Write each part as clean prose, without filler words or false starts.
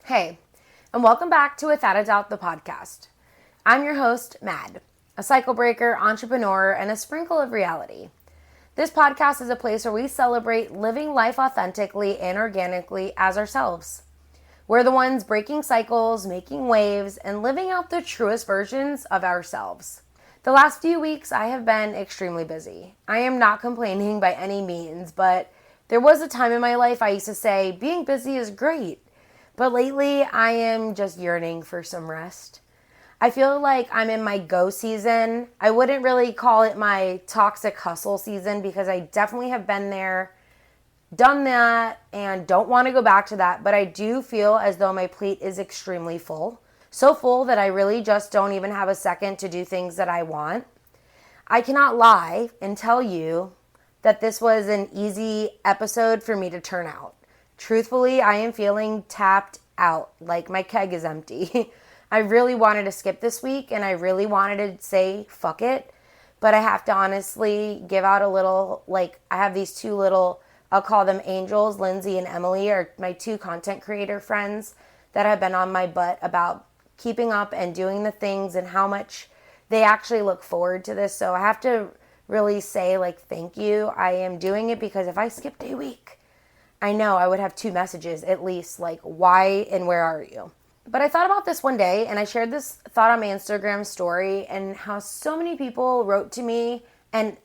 Hey, and welcome back to Without a Doubt, the podcast. I'm your host, Mad, a cycle breaker, entrepreneur, and a sprinkle of reality. This podcast is a place where we celebrate living life authentically and organically as ourselves. We're the ones breaking cycles, making waves, and living out the truest versions of ourselves. The last few weeks, I have been extremely busy. I am not complaining by any means, but there was a time in my life I used to say, being busy is great. But lately, I am just yearning for some rest. I feel like I'm in my go season. I wouldn't really call it my toxic hustle season because I definitely have been there, done that, and don't want to go back to that. But I do feel as though my plate is extremely full. So full that I really just don't even have a second to do things that I want. I cannot lie and tell you that this was an easy episode for me to turn out. Truthfully, I am feeling tapped out, like my keg is empty. I really wanted to skip this week and I really wanted to say fuck it, but I have to honestly give out a little, I have these two little, I'll call them angels, Lindsay and Emily, are my two content creator friends that have been on my butt about keeping up and doing the things and how much they actually look forward to this. So I have to really say thank you. I am doing it because if I skipped a week, I know I would have two messages at least, why and where are you? But I thought about this one day and I shared this thought on my Instagram story and how so many people wrote to me and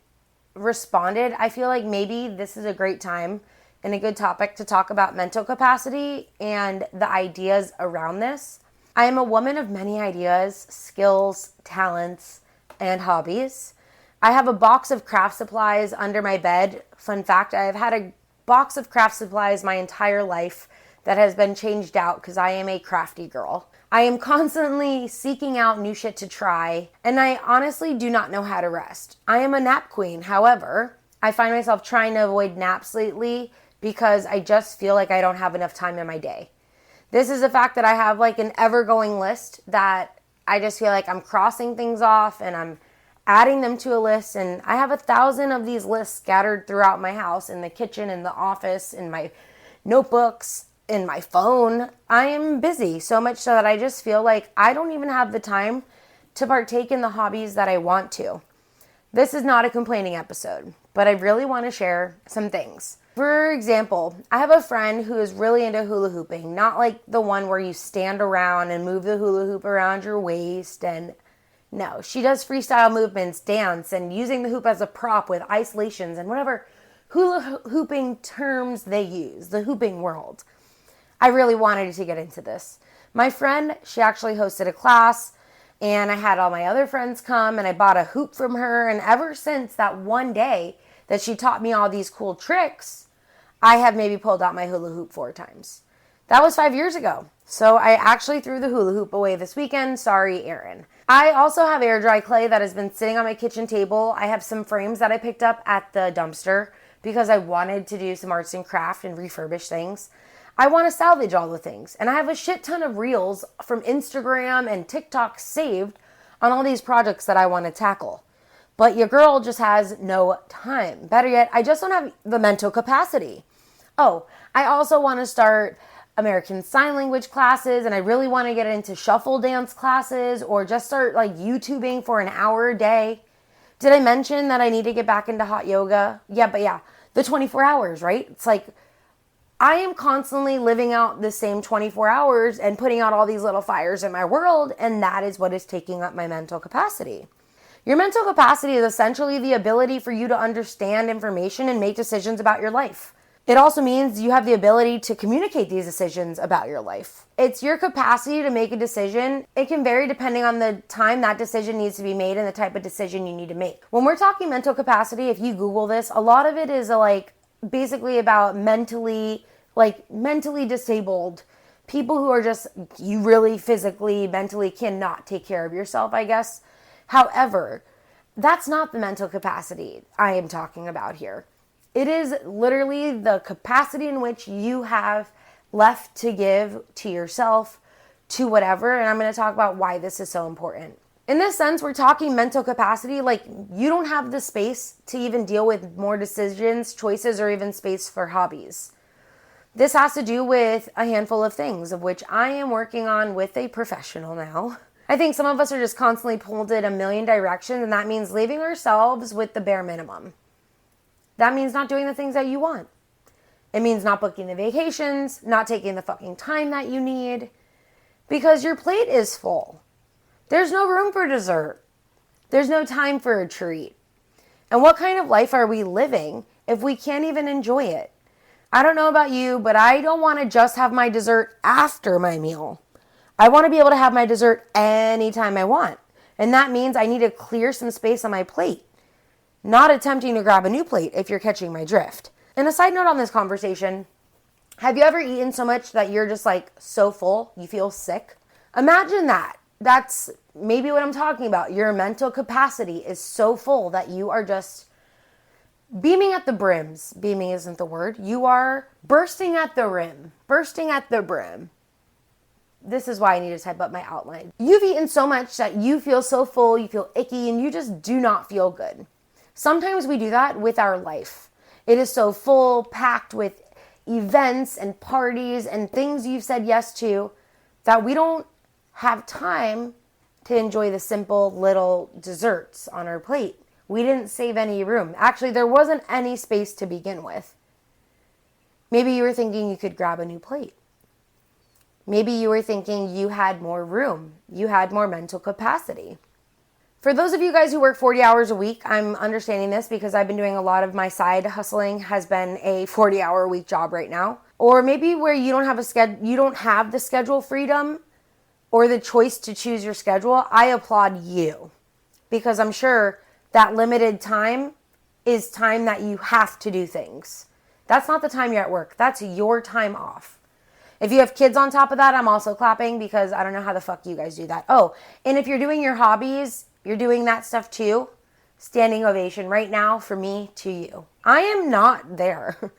responded. I feel like maybe this is a great time and a good topic to talk about mental capacity and the ideas around this. I am a woman of many ideas, skills, talents, and hobbies. I have a box of craft supplies under my bed. Fun fact, I have had a box of craft supplies my entire life that has been changed out because I am a crafty girl. I am constantly seeking out new shit to try, and I honestly do not know how to rest. I am a nap queen. However, I find myself trying to avoid naps lately because I just feel like I don't have enough time in my day. This is a fact that I have an ever-going list that I just feel like I'm crossing things off and I'm adding them to a list, and I have 1,000 of these lists scattered throughout my house, in the kitchen, in the office, in my notebooks, in my phone. I am busy so much so that I just feel like I don't even have the time to partake in the hobbies that I want to. This is not a complaining episode, but I really want to share some things. For example, I have a friend who is really into hula hooping, not like the one where you stand around and move the hula hoop around your waist and no, she does freestyle movements, dance, and using the hoop as a prop with isolations and whatever hula hooping terms they use, the hooping world. I really wanted to get into this. My friend, she actually hosted a class, and I had all my other friends come, and I bought a hoop from her, and ever since that one day that she taught me all these cool tricks, I have maybe pulled out my hula hoop 4 times. That was 5 years ago. So I actually threw the hula hoop away this weekend. Sorry, Erin. I also have air dry clay that has been sitting on my kitchen table. I have some frames that I picked up at the dumpster because I wanted to do some arts and craft and refurbish things. I want to salvage all the things. And I have a shit ton of reels from Instagram and TikTok saved on all these projects that I want to tackle. But your girl just has no time. Better yet, I just don't have the mental capacity. Oh, I also want to start American Sign Language classes, and I really want to get into shuffle dance classes or just start YouTubing for an hour a day. Did I mention that I need to get back into hot yoga? Yeah, the 24 hours, right? It's I am constantly living out the same 24 hours and putting out all these little fires in my world, and that is what is taking up my mental capacity. Your mental capacity is essentially the ability for you to understand information and make decisions about your life. It also means you have the ability to communicate these decisions about your life. It's your capacity to make a decision. It can vary depending on the time that decision needs to be made and the type of decision you need to make. When we're talking mental capacity, if you Google this, a lot of it is basically about mentally disabled people who are just, you really physically, mentally cannot take care of yourself, I guess. However, that's not the mental capacity I am talking about here. It is literally the capacity in which you have left to give to yourself, to whatever, and I'm going to talk about why this is so important. In this sense, we're talking mental capacity, you don't have the space to even deal with more decisions, choices, or even space for hobbies. This has to do with a handful of things, of which I am working on with a professional now. I think some of us are just constantly pulled in a million directions, and that means leaving ourselves with the bare minimum. That means not doing the things that you want. It means not booking the vacations, not taking the fucking time that you need, because your plate is full. There's no room for dessert. There's no time for a treat. And what kind of life are we living if we can't even enjoy it? I don't know about you, but I don't want to just have my dessert after my meal. I want to be able to have my dessert anytime I want. And that means I need to clear some space on my plate, not attempting to grab a new plate, if you're catching my drift. And a side note on this conversation, have you ever eaten so much that you're just like so full, you feel sick? Imagine that. That's maybe what I'm talking about. Your mental capacity is so full that you are just beaming at the brims. Beaming isn't the word. You are bursting at the rim. Bursting at the brim. This is why I need to type up my outline. You've eaten so much that you feel so full, you feel icky, and you just do not feel good. Sometimes we do that with our life. It is so full, packed with events and parties and things you've said yes to that we don't have time to enjoy the simple little desserts on our plate. We didn't save any room. Actually, there wasn't any space to begin with. Maybe you were thinking you could grab a new plate. Maybe you were thinking you had more room. You had more mental capacity. For those of you guys who work 40 hours a week, I'm understanding this because I've been doing a lot of my side hustling has been a 40-hour a week job right now. Or maybe where you don't have the schedule freedom or the choice to choose your schedule. I applaud you because I'm sure that limited time is time that you have to do things. That's not the time you're at work. That's your time off. If you have kids on top of that, I'm also clapping because I don't know how the fuck you guys do that. Oh, and if you're doing your hobbies, you're doing that stuff too, standing ovation right now for me to you. I am not there.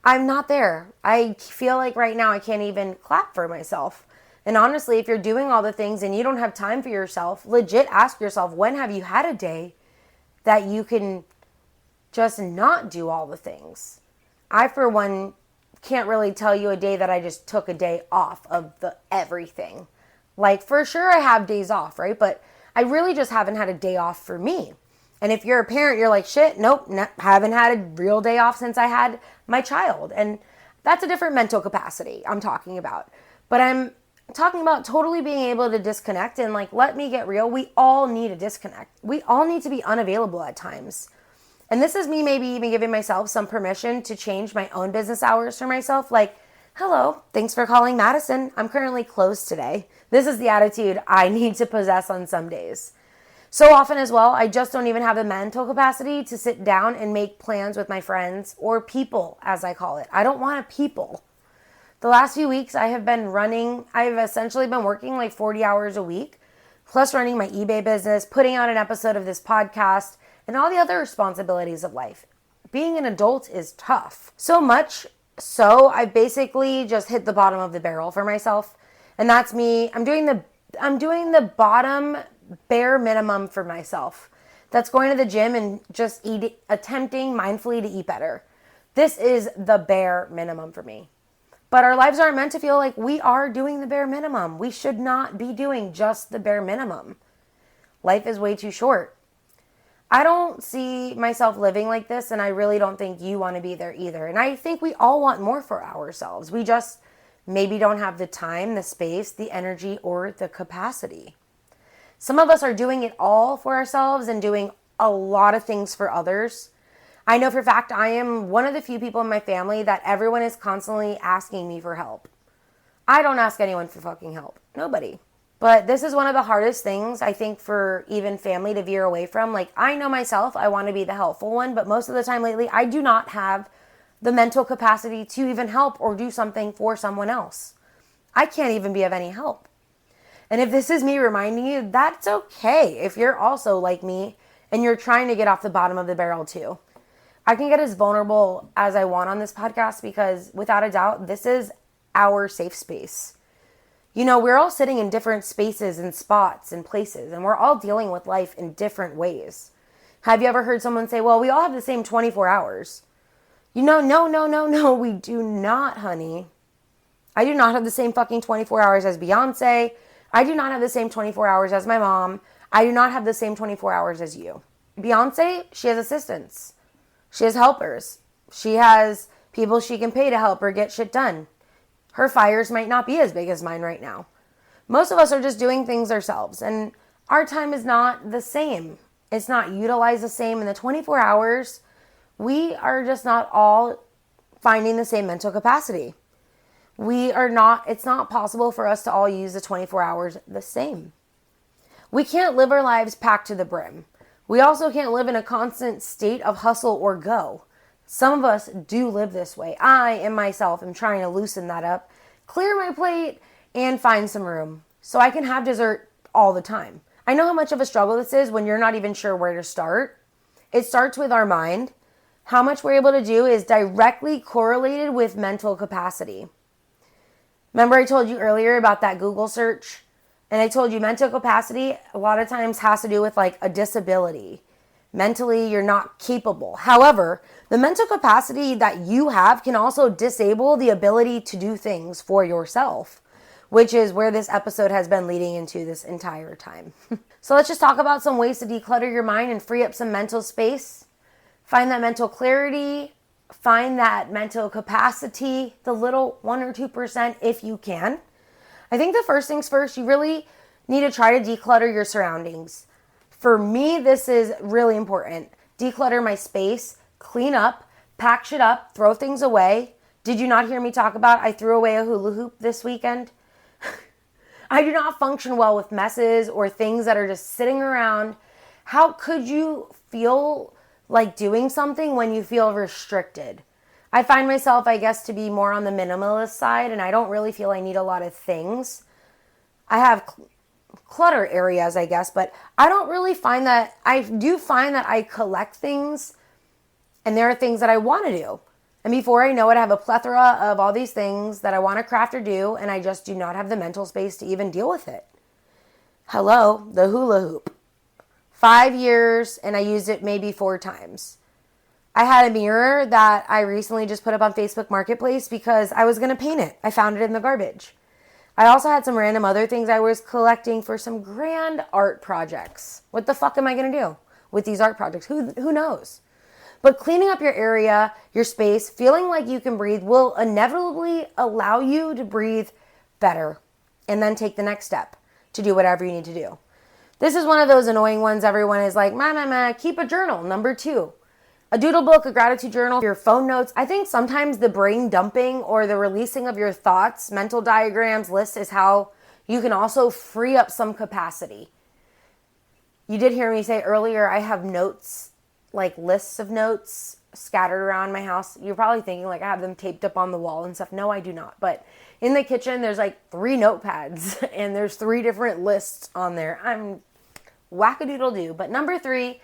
I'm not there. I feel like right now I can't even clap for myself. And honestly, if you're doing all the things and you don't have time for yourself, legit ask yourself, when have you had a day that you can just not do all the things? I, for one, can't really tell you a day that I just took a day off of the everything. Like, for sure I have days off, right? But I really just haven't had a day off for me. And if you're a parent, you're like, shit, nope, haven't had a real day off since I had my child. And that's a different mental capacity I'm talking about. But I'm talking about totally being able to disconnect and like, let me get real. We all need a disconnect. We all need to be unavailable at times. And this is me maybe even giving myself some permission to change my own business hours for myself. Like, hello, thanks for calling Madison. I'm currently closed today. This is the attitude I need to possess on some days. So often as well, I just don't even have the mental capacity to sit down and make plans with my friends or people, as I call it. I don't want a people. The last few weeks I've essentially been working like 40 hours a week, plus running my eBay business, putting out an episode of this podcast, and all the other responsibilities of life. Being an adult is tough. So much so I basically just hit the bottom of the barrel for myself. And that's me. I'm doing the bottom bare minimum for myself. That's going to the gym and just attempting mindfully to eat better. This is the bare minimum for me. But our lives aren't meant to feel like we are doing the bare minimum. We should not be doing just the bare minimum. Life is way too short. I don't see myself living like this, and I really don't think you want to be there either. And I think we all want more for ourselves. We just maybe don't have the time, the space, the energy, or the capacity. Some of us are doing it all for ourselves and doing a lot of things for others. I know for a fact I am one of the few people in my family that everyone is constantly asking me for help. I don't ask anyone for fucking help. Nobody. But this is one of the hardest things, I think, for even family to veer away from. Like, I know myself, I want to be the helpful one, but most of the time lately, I do not have the mental capacity to even help or do something for someone else. I can't even be of any help. And if this is me reminding you, that's okay if you're also like me and you're trying to get off the bottom of the barrel too. I can get as vulnerable as I want on this podcast because without a doubt, this is our safe space. You know, we're all sitting in different spaces and spots and places, and we're all dealing with life in different ways. Have you ever heard someone say, well, we all have the same 24 hours? No, we do not, honey. I do not have the same fucking 24 hours as Beyonce. I do not have the same 24 hours as my mom. I do not have the same 24 hours as you. Beyonce, she has assistants. She has helpers. She has people she can pay to help her get shit done. Her fires might not be as big as mine right now. Most of us are just doing things ourselves, and our time is not the same. It's not utilized the same. In the 24 hours, we are just not all finding the same mental capacity. It's not possible for us to all use the 24 hours the same. We can't live our lives packed to the brim. We also can't live in a constant state of hustle or go. Some of us do live this way. I and myself am trying to loosen that up, clear my plate, and find some room so I can have dessert all the time. I know how much of a struggle this is when you're not even sure where to start. It starts with our mind. How much we're able to do is directly correlated with mental capacity. Remember I told you earlier about that Google search? And I told you mental capacity a lot of times has to do with like a disability. Mentally, you're not capable. However, the mental capacity that you have can also disable the ability to do things for yourself, which is where this episode has been leading into this entire time. So let's just talk about some ways to declutter your mind and free up some mental space. Find that mental clarity. Find that mental capacity, the little 1 or 2% if you can. I think the first things first, you really need to try to declutter your surroundings. For me, this is really important. Declutter my space, clean up, pack shit up, throw things away. Did you not hear me talk about I threw away a hula hoop this weekend? I do not function well with messes or things that are just sitting around. How could you feel like doing something when you feel restricted? I find myself, I guess, to be more on the minimalist side, and I don't really feel I need a lot of things. I have clutter areas, I guess, but I don't really find that. I do find that I collect things, and there are things that I want to do. And before I know it, I have a plethora of all these things that I want to craft or do, and I just do not have the mental space to even deal with it. Hello, the hula hoop. 5 years, and I used it maybe 4 times. I had a mirror that I recently just put up on Facebook Marketplace because I was going to paint it. I found it in the garbage. I also had some random other things I was collecting for some grand art projects. What the fuck am I going to do with these art projects? Who knows? But cleaning up your area, your space, feeling like you can breathe will inevitably allow you to breathe better and then take the next step to do whatever you need to do. This is one of those annoying ones everyone is like, keep a journal. Number 2, a doodle book, a gratitude journal, your phone notes. I think sometimes the brain dumping or the releasing of your thoughts, mental diagrams, lists is how you can also free up some capacity. You did hear me say earlier, I have notes, like lists of notes scattered around my house. You're probably thinking like I have them taped up on the wall and stuff. No, I do not. But in the kitchen, there's like 3 notepads and there's 3 different lists on there. I'm wackadoodle-doo. But number 3,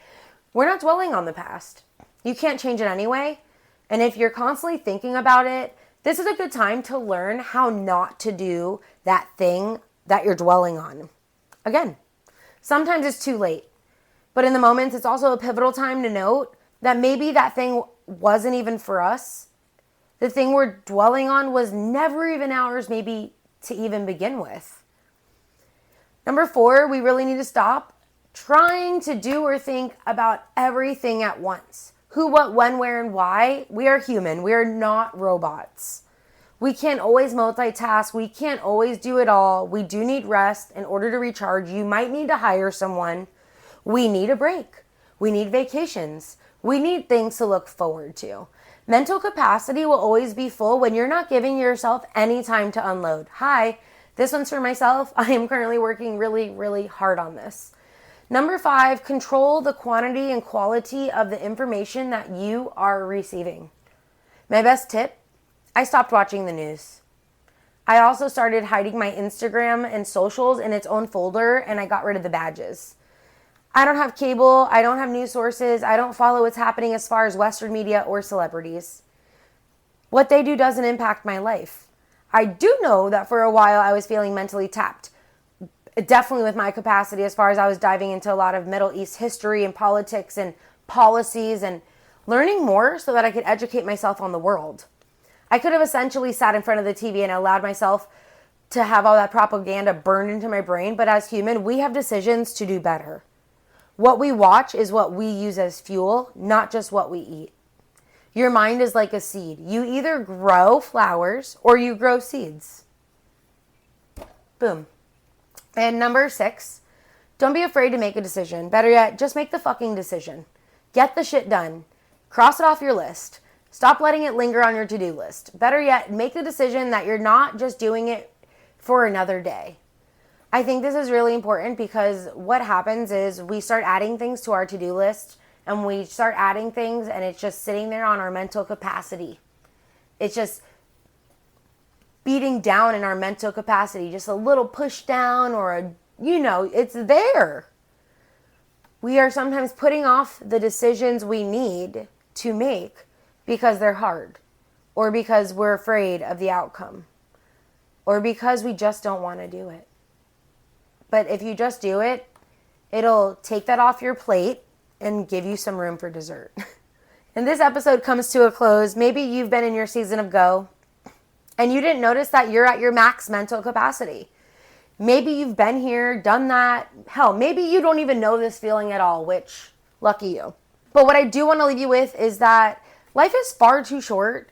we're not dwelling on the past. You can't change it anyway. And if you're constantly thinking about it, this is a good time to learn how not to do that thing that you're dwelling on. Again, sometimes it's too late. But in the moments, it's also a pivotal time to note that maybe that thing wasn't even for us. The thing we're dwelling on was never even ours, maybe to even begin with. Number 4, we really need to stop trying to do or think about everything at once. Who, what, when, where, and why. We are human. We are not robots. We can't always multitask. We can't always do it all. We do need rest in order to recharge. You might need to hire someone. We need a break. We need vacations. We need things to look forward to. Mental capacity will always be full when you're not giving yourself any time to unload. Hi, this one's for myself. I am currently working really, really hard on this. Number 5, control the quantity and quality of the information that you are receiving. My best tip, I stopped watching the news. I also started hiding my Instagram and socials in its own folder, and I got rid of the badges. I don't have cable. I don't have news sources. I don't follow what's happening as far as Western media or celebrities. What they do doesn't impact my life. I do know that for a while I was feeling mentally tapped. Definitely with my capacity as far as I was diving into a lot of Middle East history and politics and policies and learning more so that I could educate myself on the world. I could have essentially sat in front of the TV and allowed myself to have all that propaganda burned into my brain, but as human, we have decisions to do better. What we watch is what we use as fuel, not just what we eat. Your mind is like a seed. You either grow flowers or you grow seeds. Boom. And number 6, don't be afraid to make a decision. Better yet, just make the fucking decision. Get the shit done. Cross it off your list. Stop letting it linger on your to-do list. Better yet, make the decision that you're not just doing it for another day. I think this is really important because what happens is we start adding things to our to-do list and we start adding things and it's just sitting there on our mental capacity. It's just beating down in our mental capacity, just a little push down or it's there. We are sometimes putting off the decisions we need to make because they're hard, or because we're afraid of the outcome, or because we just don't want to do it. But if you just do it, it'll take that off your plate and give you some room for dessert. And this episode comes to a close. Maybe you've been in your season of go and you didn't notice that you're at your max mental capacity. Maybe you've been here, done that. Hell, maybe you don't even know this feeling at all, which, lucky you. But what I do want to leave you with is that life is far too short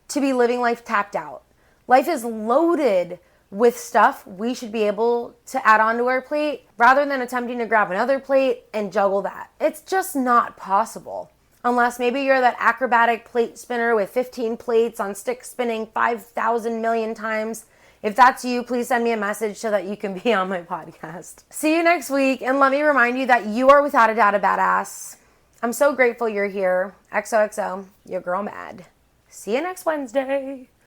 to be living life tapped out. Life is loaded with stuff we should be able to add onto our plate rather than attempting to grab another plate and juggle that. It's just not possible. Unless maybe you're that acrobatic plate spinner with 15 plates on stick spinning 5,000 million times. If that's you, please send me a message so that you can be on my podcast. See you next week, and let me remind you that you are without a doubt a badass. I'm so grateful you're here. XOXO, your girl Mad. See you next Wednesday.